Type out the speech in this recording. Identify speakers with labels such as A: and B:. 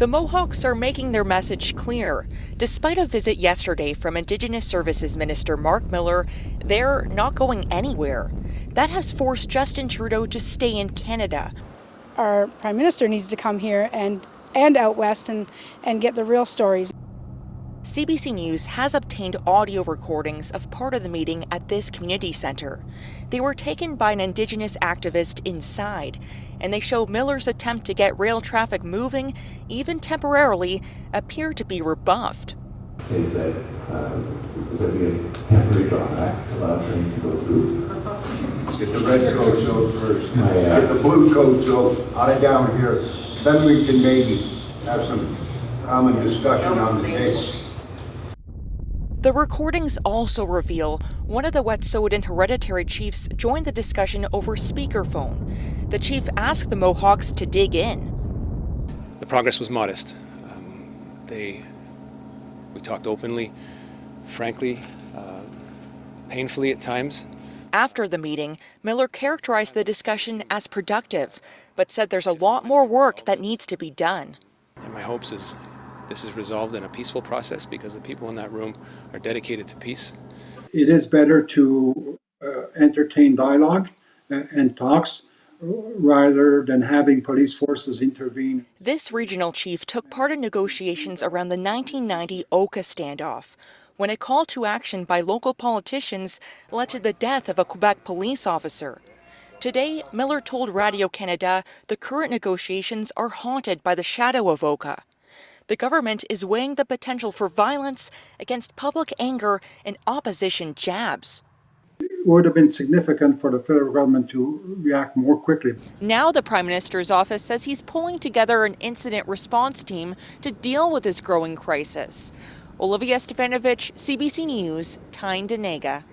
A: The Mohawks are making their message clear. Despite a visit yesterday from Indigenous Services Minister Mark Miller, they're not going anywhere. That has forced Justin Trudeau to stay in Canada.
B: Our Prime Minister needs to come here and out west and get the real stories.
A: CBC News has obtained audio recordings of part of the meeting at this community centre. They were taken by an Indigenous activist inside, and they show Miller's attempt to get rail traffic moving, even temporarily, appear to be rebuffed.
C: They said there'd be a temporary drawback to allow trains to go through.
D: Get the red coats out first. Get the blue coats out of down here. Then we can maybe have some common discussion on the case.
A: The recordings also reveal one of the Wet'suwet'en hereditary chiefs joined the discussion over speakerphone. The chief asked the Mohawks to dig in.
E: The progress was modest. We talked openly, frankly, painfully at times.
A: After the meeting, Miller characterized the discussion as productive, but said there's a lot more work that needs to be done.
E: And my hopes is this is resolved in a peaceful process because the people in that room are dedicated to peace.
F: It is better to entertain dialogue and talks rather than having police forces intervene.
A: This regional chief took part in negotiations around the 1990 Oka standoff, when a call to action by local politicians led to the death of a Quebec police officer. Today, Miller told Radio-Canada the current negotiations are haunted by the shadow of Oka. The government is weighing the potential for violence against public anger and opposition jabs.
F: It would have been significant for the federal government to react more quickly.
A: Now the Prime Minister's office says he's pulling together an incident response team to deal with this growing crisis. Olivia Stefanovic, CBC News, Tyne-Dahnega.